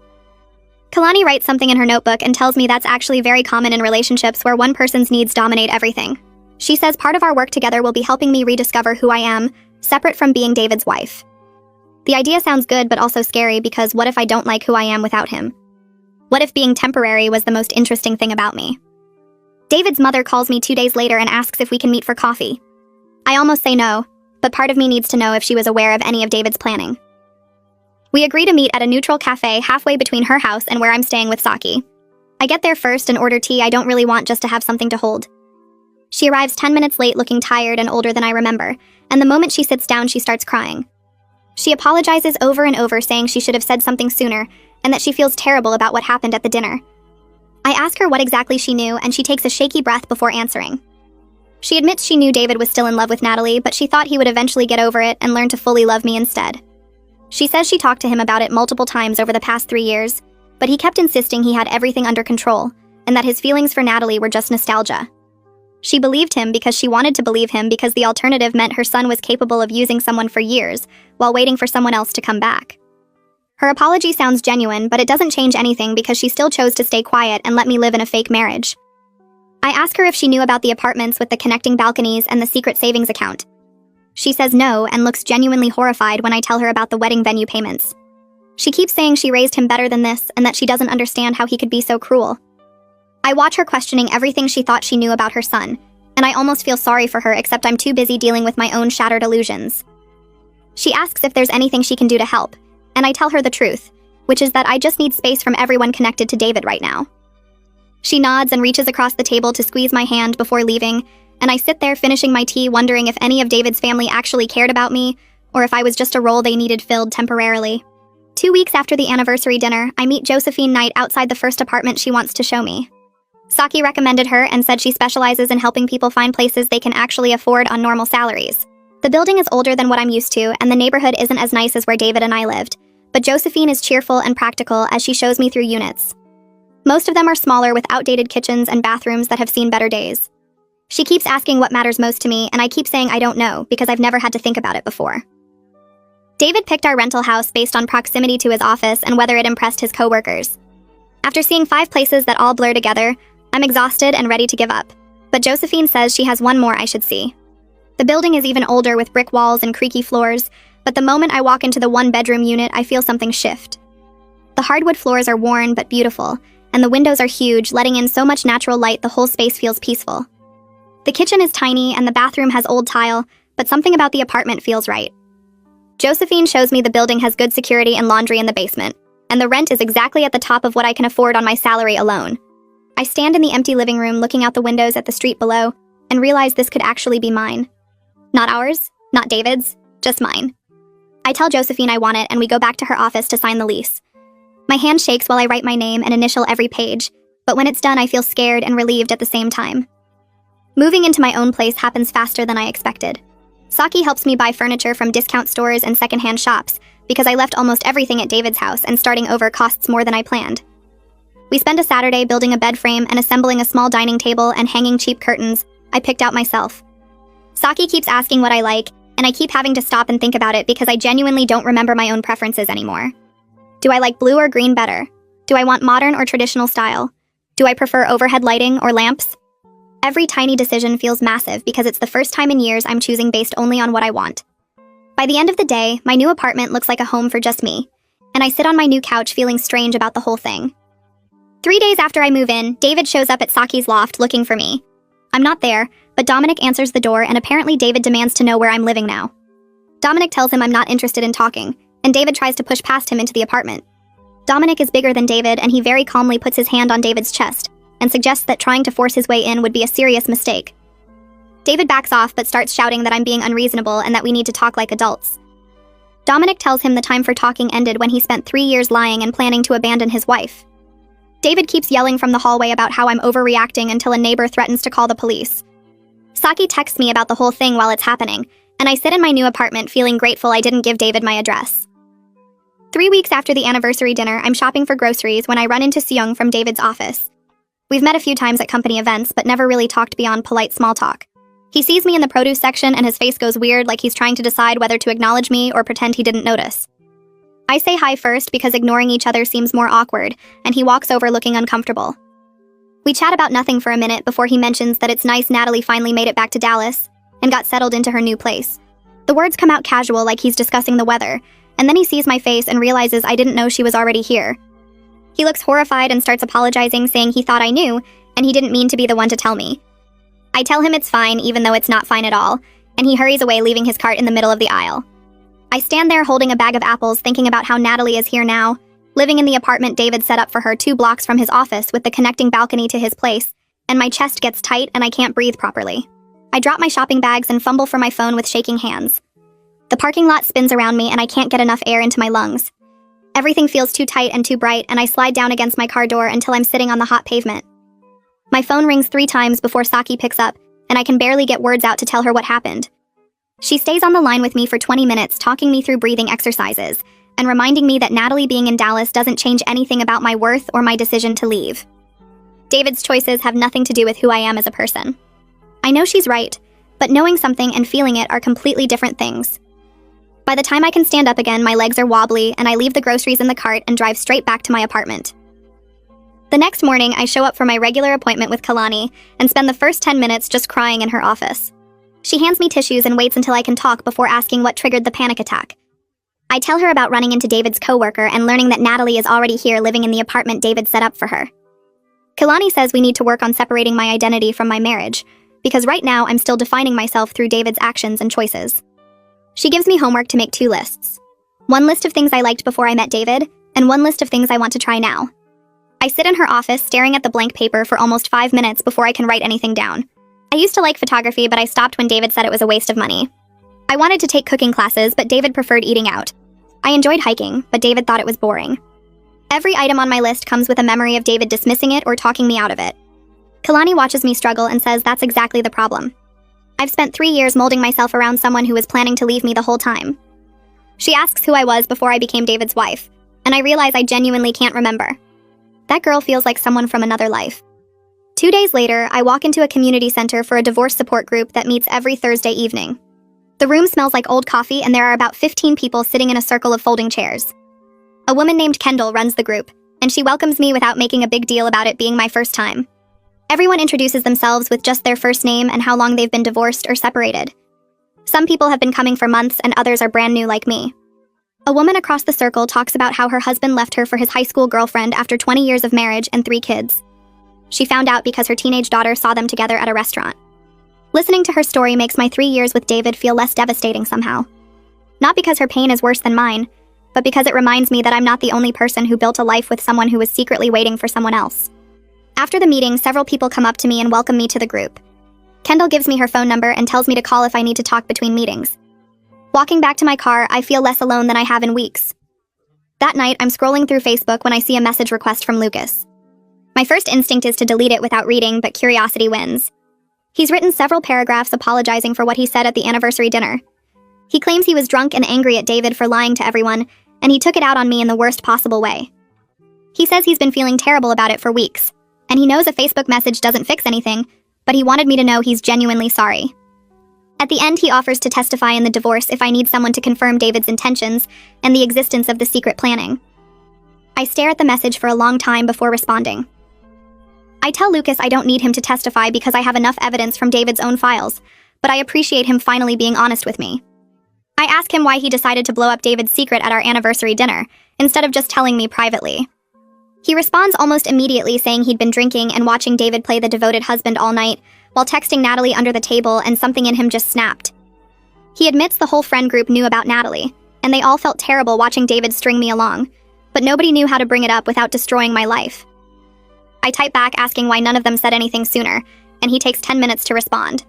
Kalani writes something in her notebook and tells me that's actually very common in relationships where one person's needs dominate everything. She says part of our work together will be helping me rediscover who I am, separate from being David's wife. The idea sounds good but also scary, because what if I don't like who I am without him? What if being temporary was the most interesting thing about me? David's mother calls me 2 days later and asks if we can meet for coffee. I almost say no, but part of me needs to know if she was aware of any of David's planning. We agree to meet at a neutral cafe halfway between her house and where I'm staying with Saki. I get there first and order tea I don't really want, just to have something to hold. She arrives 10 minutes late, looking tired and older than I remember, and the moment she sits down, she starts crying. She apologizes over and over, saying she should have said something sooner, and that she feels terrible about what happened at the dinner. I ask her what exactly she knew, and she takes a shaky breath before answering. She admits she knew David was still in love with Natalie, but she thought he would eventually get over it and learn to fully love me instead. She says she talked to him about it multiple times over the past 3 years, but he kept insisting he had everything under control, and that his feelings for Natalie were just nostalgia. She believed him because she wanted to believe him, because the alternative meant her son was capable of using someone for years while waiting for someone else to come back. Her apology sounds genuine, but it doesn't change anything because she still chose to stay quiet and let me live in a fake marriage. I ask her if she knew about the apartments with the connecting balconies and the secret savings account. She says no and looks genuinely horrified when I tell her about the wedding venue payments. She keeps saying she raised him better than this and that she doesn't understand how he could be so cruel. I watch her questioning everything she thought she knew about her son, and I almost feel sorry for her, except I'm too busy dealing with my own shattered illusions. She asks if there's anything she can do to help, and I tell her the truth, which is that I just need space from everyone connected to David right now. She nods and reaches across the table to squeeze my hand before leaving, and I sit there finishing my tea, wondering if any of David's family actually cared about me, or if I was just a role they needed filled temporarily. 2 weeks after the anniversary dinner, I meet Josephine Knight outside the first apartment she wants to show me. Saki recommended her and said she specializes in helping people find places they can actually afford on normal salaries. The building is older than what I'm used to, and the neighborhood isn't as nice as where David and I lived, but Josephine is cheerful and practical as she shows me through units. Most of them are smaller, with outdated kitchens and bathrooms that have seen better days. She keeps asking what matters most to me, and I keep saying I don't know, because I've never had to think about it before. David picked our rental house based on proximity to his office and whether it impressed his coworkers. After seeing 5 places that all blur together, I'm exhausted and ready to give up, but Josephine says she has one more I should see. The building is even older, with brick walls and creaky floors, but the moment I walk into the 1-bedroom unit, I feel something shift. The hardwood floors are worn but beautiful, and the windows are huge, letting in so much natural light the whole space feels peaceful. The kitchen is tiny and the bathroom has old tile, but something about the apartment feels right. Josephine shows me the building has good security and laundry in the basement, and the rent is exactly at the top of what I can afford on my salary alone. I stand in the empty living room looking out the windows at the street below and realize this could actually be mine. Not ours, not David's, just mine. I tell Josephine I want it, and we go back to her office to sign the lease. My hand shakes while I write my name and initial every page, but when it's done I feel scared and relieved at the same time. Moving into my own place happens faster than I expected. Saki helps me buy furniture from discount stores and secondhand shops, because I left almost everything at David's house and starting over costs more than I planned. We spend a Saturday building a bed frame and assembling a small dining table and hanging cheap curtains I picked out myself. Saki keeps asking what I like, and I keep having to stop and think about it because I genuinely don't remember my own preferences anymore. Do I like blue or green better? Do I want modern or traditional style? Do I prefer overhead lighting or lamps? Every tiny decision feels massive because it's the first time in years I'm choosing based only on what I want. By the end of the day, my new apartment looks like a home for just me, and I sit on my new couch feeling strange about the whole thing. 3 days after I move in, David shows up at Saki's loft looking for me. I'm not there, but Dominic answers the door, and apparently David demands to know where I'm living now. Dominic tells him I'm not interested in talking, and David tries to push past him into the apartment. Dominic is bigger than David, and he very calmly puts his hand on David's chest and suggests that trying to force his way in would be a serious mistake. David backs off but starts shouting that I'm being unreasonable and that we need to talk like adults. Dominic tells him the time for talking ended when he spent 3 years lying and planning to abandon his wife. David keeps yelling from the hallway about how I'm overreacting until a neighbor threatens to call the police. Saki texts me about the whole thing while it's happening, and I sit in my new apartment feeling grateful I didn't give David my address. 3 weeks after the anniversary dinner, I'm shopping for groceries when I run into Seung from David's office. We've met a few times at company events, but never really talked beyond polite small talk. He sees me in the produce section and his face goes weird, like he's trying to decide whether to acknowledge me or pretend he didn't notice. I say hi first because ignoring each other seems more awkward, and he walks over looking uncomfortable. We chat about nothing for a minute before he mentions that it's nice Natalie finally made it back to Dallas and got settled into her new place. The words come out casual like he's discussing the weather, and then he sees my face and realizes I didn't know she was already here. He looks horrified and starts apologizing, saying he thought I knew, and he didn't mean to be the one to tell me. I tell him it's fine, even though it's not fine at all, and he hurries away, leaving his cart in the middle of the aisle. I stand there holding a bag of apples, thinking about how Natalie is here now, living in the apartment David set up for her 2 blocks from his office with the connecting balcony to his place, and my chest gets tight and I can't breathe properly. I drop my shopping bags and fumble for my phone with shaking hands. The parking lot spins around me and I can't get enough air into my lungs. Everything feels too tight and too bright, and I slide down against my car door until I'm sitting on the hot pavement. My phone rings 3 times before Saki picks up, and I can barely get words out to tell her what happened. She stays on the line with me for 20 minutes, talking me through breathing exercises, and reminding me that Natalie being in Dallas doesn't change anything about my worth or my decision to leave. David's choices have nothing to do with who I am as a person. I know she's right, but knowing something and feeling it are completely different things. By the time I can stand up again, my legs are wobbly, and I leave the groceries in the cart and drive straight back to my apartment. The next morning, I show up for my regular appointment with Kalani and spend the first 10 minutes just crying in her office. She hands me tissues and waits until I can talk before asking what triggered the panic attack. I tell her about running into David's coworker and learning that Natalie is already here living in the apartment David set up for her. Kalani says we need to work on separating my identity from my marriage, because right now I'm still defining myself through David's actions and choices. She gives me homework to make 2 lists. 1 list of things I liked before I met David, and 1 list of things I want to try now. I sit in her office staring at the blank paper for almost 5 minutes before I can write anything down. I used to like photography, but I stopped when David said it was a waste of money. I wanted to take cooking classes, but David preferred eating out. I enjoyed hiking, but David thought it was boring. Every item on my list comes with a memory of David dismissing it or talking me out of it. Kalani watches me struggle and says that's exactly the problem. I've spent 3 years molding myself around someone who was planning to leave me the whole time. She asks who I was before I became David's wife, and I realize I genuinely can't remember. That girl feels like someone from another life. 2 days later, I walk into a community center for a divorce support group that meets every Thursday evening. The room smells like old coffee, and there are about 15 people sitting in a circle of folding chairs. A woman named Kendall runs the group, and she welcomes me without making a big deal about it being my first time. Everyone introduces themselves with just their first name and how long they've been divorced or separated. Some people have been coming for months, and others are brand new like me. A woman across the circle talks about how her husband left her for his high school girlfriend after 20 years of marriage and 3 kids. She found out because her teenage daughter saw them together at a restaurant. Listening to her story makes my 3 years with David feel less devastating somehow. Not because her pain is worse than mine, but because it reminds me that I'm not the only person who built a life with someone who was secretly waiting for someone else. After the meeting, several people come up to me and welcome me to the group. Kendall gives me her phone number and tells me to call if I need to talk between meetings. Walking back to my car, I feel less alone than I have in weeks. That night, I'm scrolling through Facebook when I see a message request from Lucas. My first instinct is to delete it without reading, but curiosity wins. He's written several paragraphs apologizing for what he said at the anniversary dinner. He claims he was drunk and angry at David for lying to everyone, and he took it out on me in the worst possible way. He says he's been feeling terrible about it for weeks, and he knows a Facebook message doesn't fix anything, but he wanted me to know he's genuinely sorry. At the end, he offers to testify in the divorce if I need someone to confirm David's intentions and the existence of the secret planning. I stare at the message for a long time before responding. I tell Lucas I don't need him to testify because I have enough evidence from David's own files, but I appreciate him finally being honest with me. I ask him why he decided to blow up David's secret at our anniversary dinner, instead of just telling me privately. He responds almost immediately saying he'd been drinking and watching David play the devoted husband all night, while texting Natalie under the table, and something in him just snapped. He admits the whole friend group knew about Natalie, and they all felt terrible watching David string me along, but nobody knew how to bring it up without destroying my life. I type back asking why none of them said anything sooner, and he takes 10 minutes to respond.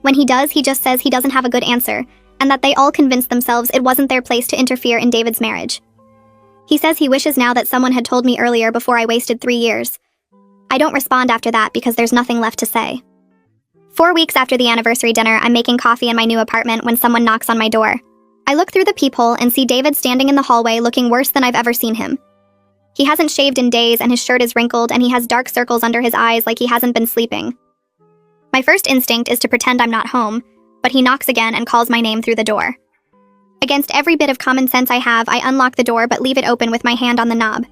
When he does, he just says he doesn't have a good answer, and that they all convinced themselves it wasn't their place to interfere in David's marriage. He says he wishes now that someone had told me earlier before I wasted 3 years. I don't respond after that because there's nothing left to say. 4 weeks after the anniversary dinner, I'm making coffee in my new apartment when someone knocks on my door. I look through the peephole and see David standing in the hallway looking worse than I've ever seen him. He hasn't shaved in days and his shirt is wrinkled and he has dark circles under his eyes like he hasn't been sleeping. My first instinct is to pretend I'm not home, but he knocks again and calls my name through the door. Against every bit of common sense I have, I unlock the door but leave it open with my hand on the knob.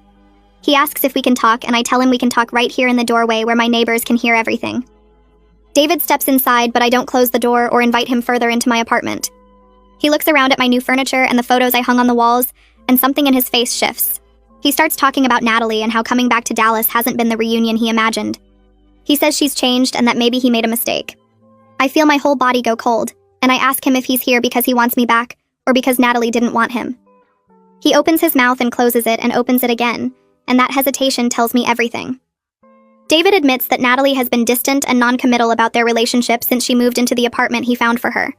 He asks if we can talk, and I tell him we can talk right here in the doorway where my neighbors can hear everything. David steps inside, but I don't close the door or invite him further into my apartment. He looks around at my new furniture and the photos I hung on the walls, and something in his face shifts. He starts talking about Natalie and how coming back to Dallas hasn't been the reunion he imagined. He says she's changed and that maybe he made a mistake. I feel my whole body go cold, and I ask him if he's here because he wants me back, or because Natalie didn't want him. He opens his mouth and closes it and opens it again, and that hesitation tells me everything. David admits that Natalie has been distant and non-committal about their relationship since she moved into the apartment he found for her.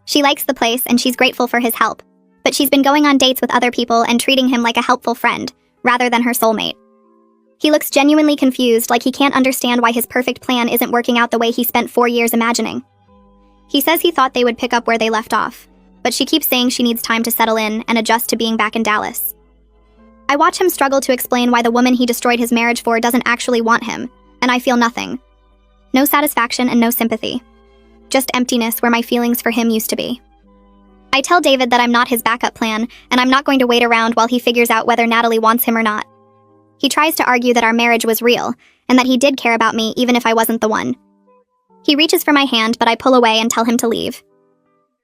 She likes the place and she's grateful for his help, but she's been going on dates with other people and treating him like a helpful friend, rather than her soulmate. He looks genuinely confused, like he can't understand why his perfect plan isn't working out the way he spent 4 years imagining. He says he thought they would pick up where they left off, but she keeps saying she needs time to settle in and adjust to being back in Dallas. I watch him struggle to explain why the woman he destroyed his marriage for doesn't actually want him, and I feel nothing. No satisfaction and no sympathy. Just emptiness where my feelings for him used to be. I tell David that I'm not his backup plan, and I'm not going to wait around while he figures out whether Natalie wants him or not. He tries to argue that our marriage was real, and that he did care about me even if I wasn't the one. He reaches for my hand, but I pull away and tell him to leave.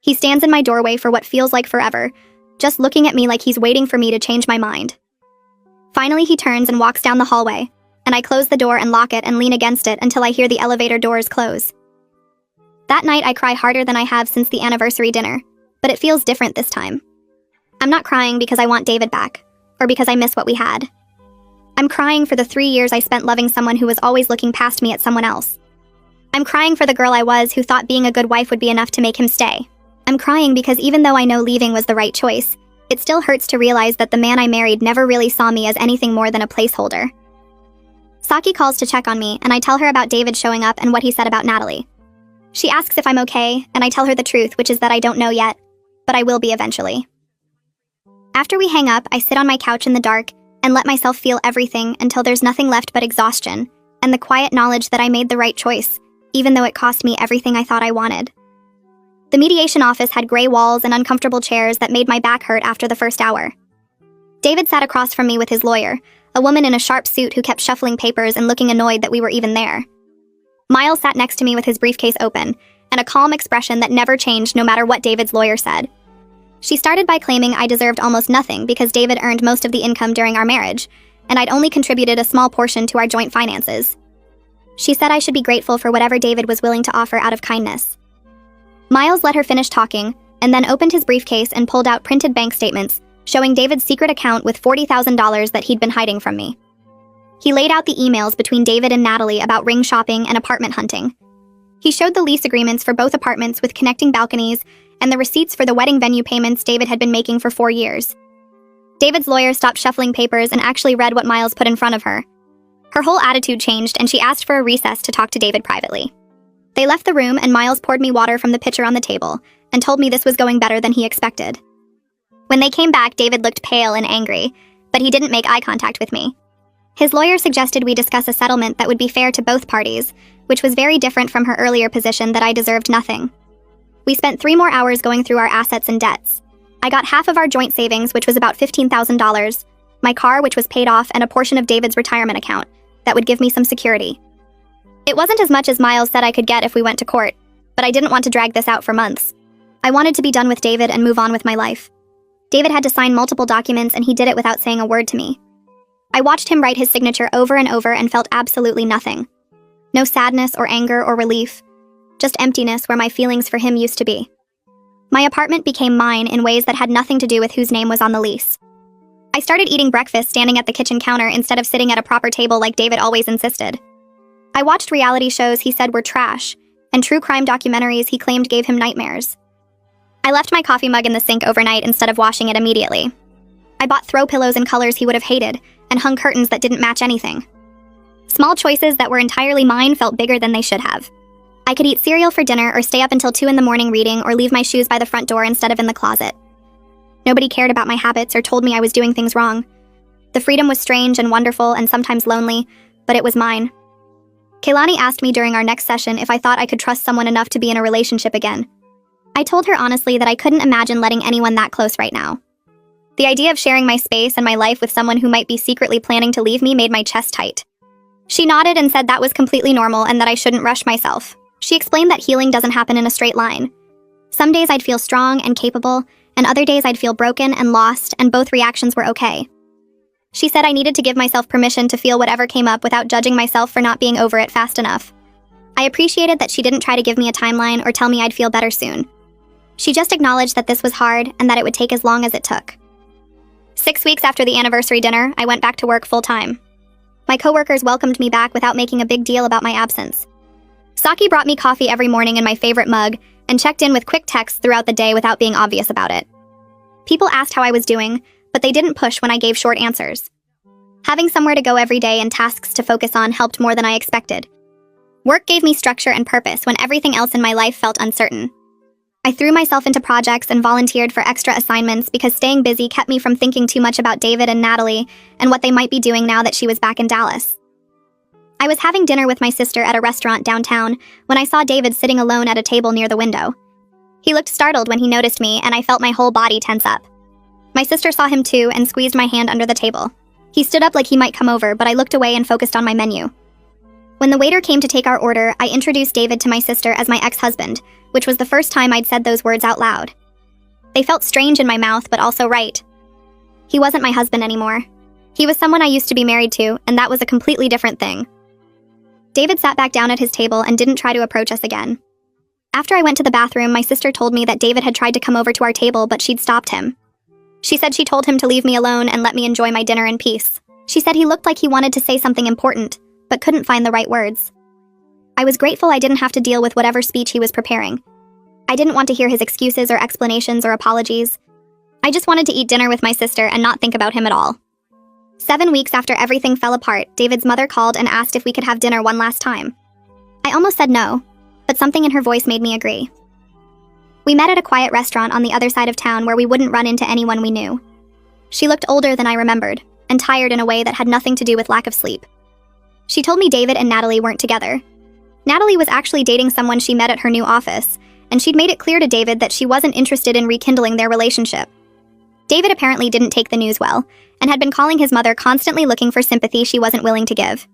He stands in my doorway for what feels like forever, just looking at me like he's waiting for me to change my mind. Finally, he turns and walks down the hallway, and I close the door and lock it and lean against it until I hear the elevator doors close. That night, I cry harder than I have since the anniversary dinner, but it feels different this time. I'm not crying because I want David back, or because I miss what we had. I'm crying for the 3 years I spent loving someone who was always looking past me at someone else. I'm crying for the girl I was who thought being a good wife would be enough to make him stay. I'm crying because even though I know leaving was the right choice, it still hurts to realize that the man I married never really saw me as anything more than a placeholder. Saki calls to check on me, and I tell her about David showing up and what he said about Natalie. She asks if I'm okay, and I tell her the truth, which is that I don't know yet, but I will be eventually. After we hang up, I sit on my couch in the dark and let myself feel everything until there's nothing left but exhaustion and the quiet knowledge that I made the right choice, even though it cost me everything I thought I wanted. The mediation office had gray walls and uncomfortable chairs that made my back hurt after the first hour. David sat across from me with his lawyer, a woman in a sharp suit who kept shuffling papers and looking annoyed that we were even there. Miles sat next to me with his briefcase open, and a calm expression that never changed no matter what David's lawyer said. She started by claiming I deserved almost nothing because David earned most of the income during our marriage, and I'd only contributed a small portion to our joint finances. She said I should be grateful for whatever David was willing to offer out of kindness. Miles let her finish talking, and then opened his briefcase and pulled out printed bank statements showing David's secret account with $40,000 that he'd been hiding from me. He laid out the emails between David and Natalie about ring shopping and apartment hunting. He showed the lease agreements for both apartments with connecting balconies and the receipts for the wedding venue payments David had been making for 4 years. David's lawyer stopped shuffling papers and actually read what Miles put in front of her. Her whole attitude changed, and she asked for a recess to talk to David privately. They left the room, and Miles poured me water from the pitcher on the table and told me this was going better than he expected. When they came back, David looked pale and angry, but he didn't make eye contact with me. His lawyer suggested we discuss a settlement that would be fair to both parties, which was very different from her earlier position that I deserved nothing. We spent 3 more hours going through our assets and debts. I got half of our joint savings, which was about $15,000, my car, which was paid off, and a portion of David's retirement account that would give me some security. It wasn't as much as Miles said I could get if we went to court, but I didn't want to drag this out for months. I wanted to be done with David and move on with my life. David had to sign multiple documents, and he did it without saying a word to me. I watched him write his signature over and over and felt absolutely nothing. No sadness or anger or relief, just emptiness where my feelings for him used to be. My apartment became mine in ways that had nothing to do with whose name was on the lease. I started eating breakfast standing at the kitchen counter instead of sitting at a proper table like David always insisted. I watched reality shows he said were trash, and true crime documentaries he claimed gave him nightmares. I left my coffee mug in the sink overnight instead of washing it immediately. I bought throw pillows in colors he would have hated, and hung curtains that didn't match anything. Small choices that were entirely mine felt bigger than they should have. I could eat cereal for dinner or stay up until 2 in the morning reading or leave my shoes by the front door instead of in the closet. Nobody cared about my habits or told me I was doing things wrong. The freedom was strange and wonderful and sometimes lonely, but it was mine. Kaylani asked me during our next session if I thought I could trust someone enough to be in a relationship again. I told her honestly that I couldn't imagine letting anyone that close right now. The idea of sharing my space and my life with someone who might be secretly planning to leave me made my chest tight. She nodded and said that was completely normal and that I shouldn't rush myself. She explained that healing doesn't happen in a straight line. Some days I'd feel strong and capable, and other days I'd feel broken and lost, and both reactions were okay. She said I needed to give myself permission to feel whatever came up without judging myself for not being over it fast enough. I appreciated that she didn't try to give me a timeline or tell me I'd feel better soon. She just acknowledged that this was hard and that it would take as long as it took. 6 weeks after the anniversary dinner, I went back to work full-time. My coworkers welcomed me back without making a big deal about my absence. Saki brought me coffee every morning in my favorite mug and checked in with quick texts throughout the day without being obvious about it. People asked how I was doing, but they didn't push when I gave short answers. Having somewhere to go every day and tasks to focus on helped more than I expected. Work gave me structure and purpose when everything else in my life felt uncertain. I threw myself into projects and volunteered for extra assignments because staying busy kept me from thinking too much about David and Natalie and what they might be doing now that she was back in Dallas. I was having dinner with my sister at a restaurant downtown when I saw David sitting alone at a table near the window. He looked startled when he noticed me, and I felt my whole body tense up. My sister saw him too and squeezed my hand under the table. He stood up like he might come over, but I looked away and focused on my menu. When the waiter came to take our order, I introduced David to my sister as my ex-husband, which was the first time I'd said those words out loud. They felt strange in my mouth, but also right. He wasn't my husband anymore. He was someone I used to be married to, and that was a completely different thing. David sat back down at his table and didn't try to approach us again. After I went to the bathroom, my sister told me that David had tried to come over to our table, but she'd stopped him. She said she told him to leave me alone and let me enjoy my dinner in peace. She said he looked like he wanted to say something important, but couldn't find the right words. I was grateful I didn't have to deal with whatever speech he was preparing. I didn't want to hear his excuses or explanations or apologies. I just wanted to eat dinner with my sister and not think about him at all. 7 weeks after everything fell apart, David's mother called and asked if we could have dinner one last time. I almost said no, but something in her voice made me agree. We met at a quiet restaurant on the other side of town where we wouldn't run into anyone we knew. She looked older than I remembered, and tired in a way that had nothing to do with lack of sleep. She told me David and Natalie weren't together. Natalie was actually dating someone she met at her new office, and she'd made it clear to David that she wasn't interested in rekindling their relationship. David apparently didn't take the news well, and had been calling his mother constantly looking for sympathy she wasn't willing to give.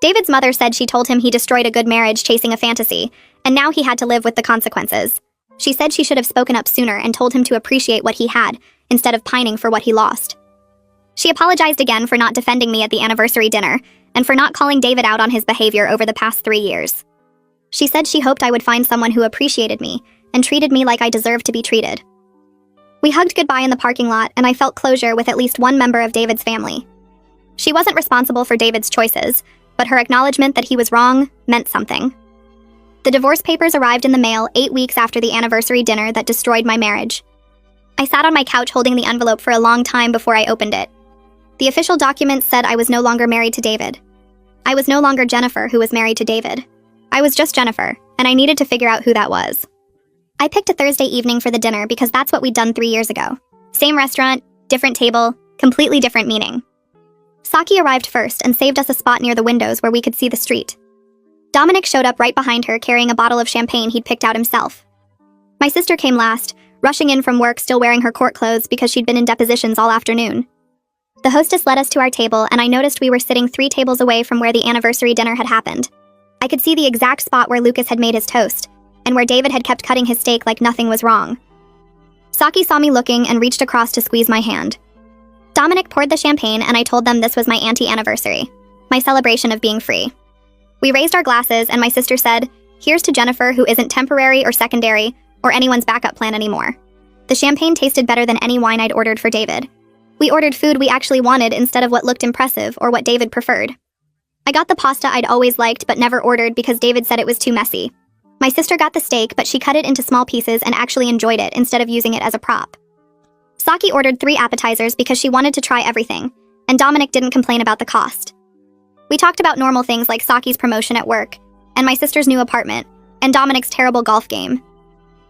David's mother said she told him he destroyed a good marriage chasing a fantasy, and now he had to live with the consequences. She said she should have spoken up sooner and told him to appreciate what he had, instead of pining for what he lost. She apologized again for not defending me at the anniversary dinner, and for not calling David out on his behavior over the past 3 years. She said she hoped I would find someone who appreciated me, and treated me like I deserved to be treated. We hugged goodbye in the parking lot, and I felt closure with at least one member of David's family. She wasn't responsible for David's choices, but her acknowledgement that he was wrong meant something. The divorce papers arrived in the mail 8 weeks after the anniversary dinner that destroyed my marriage. I sat on my couch holding the envelope for a long time before I opened it. The official documents said I was no longer married to David. I was no longer Jennifer, who was married to David. I was just Jennifer, and I needed to figure out who that was. I picked a Thursday evening for the dinner because that's what we'd done 3 years ago. Same restaurant, different table, completely different meaning. Saki arrived first and saved us a spot near the windows where we could see the street. Dominic showed up right behind her carrying a bottle of champagne he'd picked out himself. My sister came last, rushing in from work still wearing her court clothes because she'd been in depositions all afternoon. The hostess led us to our table, and I noticed we were sitting 3 tables away from where the anniversary dinner had happened. I could see the exact spot where Lucas had made his toast, and where David had kept cutting his steak like nothing was wrong. Saki saw me looking and reached across to squeeze my hand. Dominic poured the champagne, and I told them this was my anti-anniversary, my celebration of being free. We raised our glasses, and my sister said, "Here's to Jennifer, who isn't temporary or secondary or anyone's backup plan anymore." The champagne tasted better than any wine I'd ordered for David. We ordered food we actually wanted instead of what looked impressive or what David preferred. I got the pasta I'd always liked but never ordered because David said it was too messy. My sister got the steak, but she cut it into small pieces and actually enjoyed it instead of using it as a prop. Saki ordered 3 appetizers because she wanted to try everything, and Dominic didn't complain about the cost. We talked about normal things like Saki's promotion at work, and my sister's new apartment, and Dominic's terrible golf game.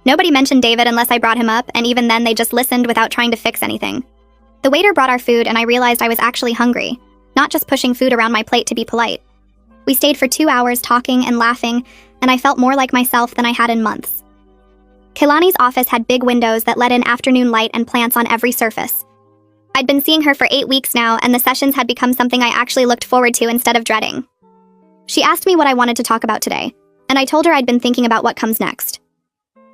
Nobody mentioned David unless I brought him up, and even then they just listened without trying to fix anything. The waiter brought our food, and I realized I was actually hungry, not just pushing food around my plate to be polite. We stayed for 2 hours talking and laughing, and I felt more like myself than I had in months. Kehlani's office had big windows that let in afternoon light and plants on every surface. I'd been seeing her for 8 weeks now, and the sessions had become something I actually looked forward to instead of dreading. She asked me what I wanted to talk about today, and I told her I'd been thinking about what comes next.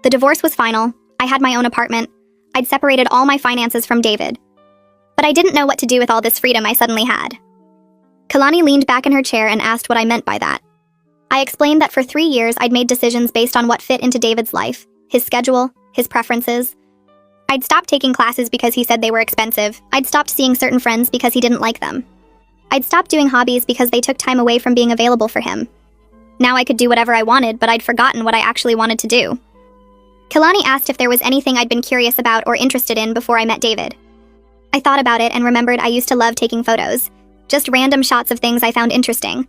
The divorce was final, I had my own apartment, I'd separated all my finances from David. But I didn't know what to do with all this freedom I suddenly had. Kehlani leaned back in her chair and asked what I meant by that. I explained that for 3 years I'd made decisions based on what fit into David's life, his schedule, his preferences. I'd stopped taking classes because he said they were expensive. I'd stopped seeing certain friends because he didn't like them. I'd stopped doing hobbies because they took time away from being available for him. Now I could do whatever I wanted, but I'd forgotten what I actually wanted to do. Kehlani asked if there was anything I'd been curious about or interested in before I met David. I thought about it and remembered I used to love taking photos, just random shots of things I found interesting.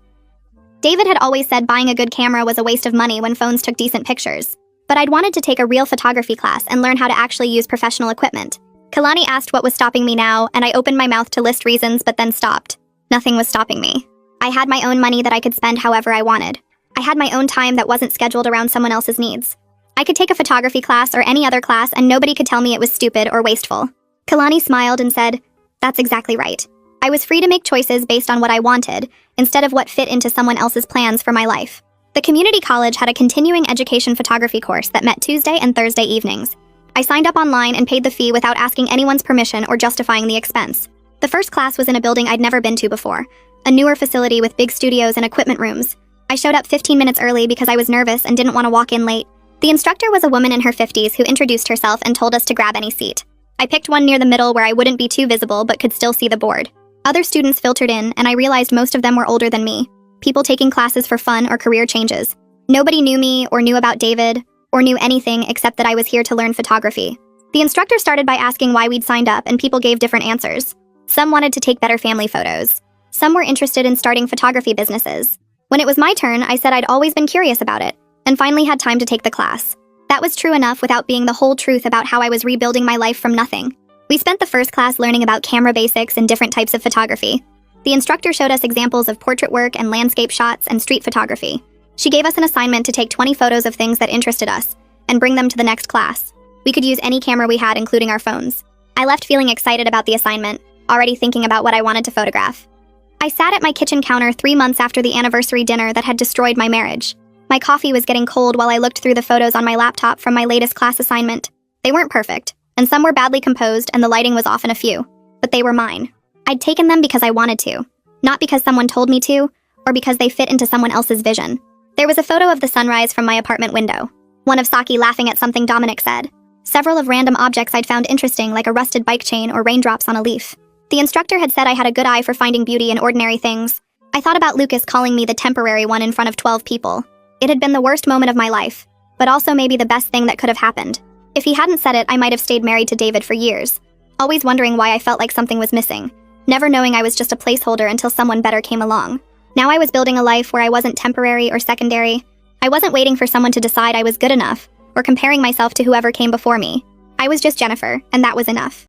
David had always said buying a good camera was a waste of money when phones took decent pictures, but I'd wanted to take a real photography class and learn how to actually use professional equipment. Kehlani asked what was stopping me now, and I opened my mouth to list reasons but then stopped. Nothing was stopping me. I had my own money that I could spend however I wanted. I had my own time that wasn't scheduled around someone else's needs. I could take a photography class or any other class and nobody could tell me it was stupid or wasteful. Kehlani smiled and said, "That's exactly right. I was free to make choices based on what I wanted, instead of what fit into someone else's plans for my life." The community college had a continuing education photography course that met Tuesday and Thursday evenings. I signed up online and paid the fee without asking anyone's permission or justifying the expense. The first class was in a building I'd never been to before, a newer facility with big studios and equipment rooms. I showed up 15 minutes early because I was nervous and didn't want to walk in late. The instructor was a woman in her 50s who introduced herself and told us to grab any seat. I picked one near the middle where I wouldn't be too visible but could still see the board. Other students filtered in, and I realized most of them were older than me, people taking classes for fun or career changes. Nobody knew me or knew about David or knew anything except that I was here to learn photography. The instructor started by asking why we'd signed up, and people gave different answers. Some wanted to take better family photos. Some were interested in starting photography businesses. When it was my turn, I said I'd always been curious about it, and finally had time to take the class. That was true enough without being the whole truth about how I was rebuilding my life from nothing. We spent the first class learning about camera basics and different types of photography. The instructor showed us examples of portrait work and landscape shots and street photography. She gave us an assignment to take 20 photos of things that interested us and bring them to the next class. We could use any camera we had, including our phones. I left feeling excited about the assignment, already thinking about what I wanted to photograph. I sat at my kitchen counter 3 months after the anniversary dinner that had destroyed my marriage. My coffee was getting cold while I looked through the photos on my laptop from my latest class assignment. They weren't perfect, and some were badly composed and the lighting was off in a few, but they were mine. I'd taken them because I wanted to, not because someone told me to, or because they fit into someone else's vision. There was a photo of the sunrise from my apartment window, one of Saki laughing at something Dominic said, several of random objects I'd found interesting like a rusted bike chain or raindrops on a leaf. The instructor had said I had a good eye for finding beauty in ordinary things. I thought about Lucas calling me the temporary one in front of 12 people. It had been the worst moment of my life, but also maybe the best thing that could have happened. If he hadn't said it, I might have stayed married to David for years, always wondering why I felt like something was missing, never knowing I was just a placeholder until someone better came along. Now I was building a life where I wasn't temporary or secondary. I wasn't waiting for someone to decide I was good enough, or comparing myself to whoever came before me. I was just Jennifer, and that was enough.